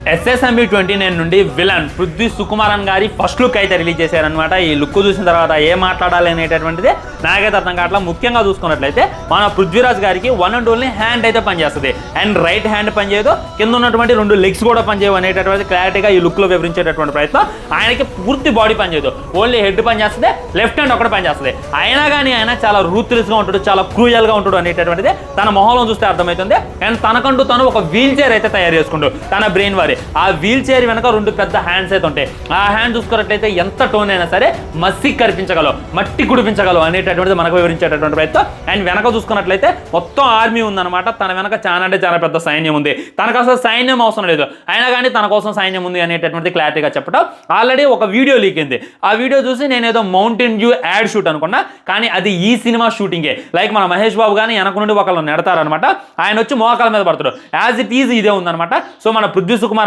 SSMB 29 నుండి villain Prithvi Sukumaran గారి first look అయితే రిలీజ్ చేశారనమాట. ఈ లుక్ చూసిన తర్వాత ఏం మాట్లాడాలి అనేటటువంటిది నాకైతే అర్థం కావట్లా. ముఖ్యంగా చూసుకున్నట్లయితే మన పృథ్వీరాజ్ గారికి వన్ అండ్ ఓన్లీ హ్యాండ్ అయితే పనిచేస్తుంది, అండ్ రైట్ హ్యాండ్ పనిచేయదు, కింద ఉన్నటువంటి 2 లెగ్స్ కూడా పనిచేయవు అనేటటువంటి క్లారిటీగా ఈ లుక్ లో వివరించేటటువంటి ప్రయత్నం. ఆయనకి పూర్తి బాడీ పనిచేయదు, ఓన్లీ హెడ్ పనిచేస్తుంది, లెఫ్ట్ హ్యాండ్ ఒకటి పనిచేస్తుంది. అయినా కానీ ఆయన చాలా రూత్లెస్ గా ఉంటాడు, చాలా క్రూయల్ గా ఉంటాడు అనేటటువంటిది తన మొహంలో చూస్తే అర్థమవుతుంది. అండ్ తనకంటూ తను ఒక వీల్ చైర్ అయితే తయారు చేసుకుంటాడు తన బ్రెయిన్ వారి. ఆ వీల్ చైర్ వెనక 2 పెద్ద హ్యాండ్స్ అయితే ఉంటాయి. ఆ హ్యాండ్ చూసుకున్నట్లయితే ఎంత టోన్ అయినా సరే మస్సి కనిపించగలవు, మట్టి కుడిపించగలవు అనేటటువంటిది మనకు వివరించేటటువంటి ప్రయత్నం. అండ్ వెనక చూసుకున్నట్లయితే మొత్తం ఆర్మీ ఉందన్నమాట. తన వెనక చాలా అంటే చాలా పెద్ద సైన్యం ఉంది. తనకు అసలు సైన్యం అవసరం లేదు, అయినా కానీ తన కోసం సైన్యం ఉంది అనేటటువంటి క్లారిటీగా చెప్పడం. ఆల్రెడీ ఒక వీడియో లీక్ అయింది. ఆ వీడియో చూసి నేను ఏదో మౌంటైన్ వ్యూ యాడ్ షూట్ అనుకున్నా, కానీ అది ఈ సినిమా షూటింగే. లైక్ మన మహేష్ బాబు కానీ వెనక నుండి ఒకళ్ళు నెడతారనమాట, ఆయన వచ్చి మోకాల మీద పడతాడు. యాజ్ ఇట్ ఈజ్ ఇదే ఉందన్నమాట. సో మన పృథ్వీ సుకుమార్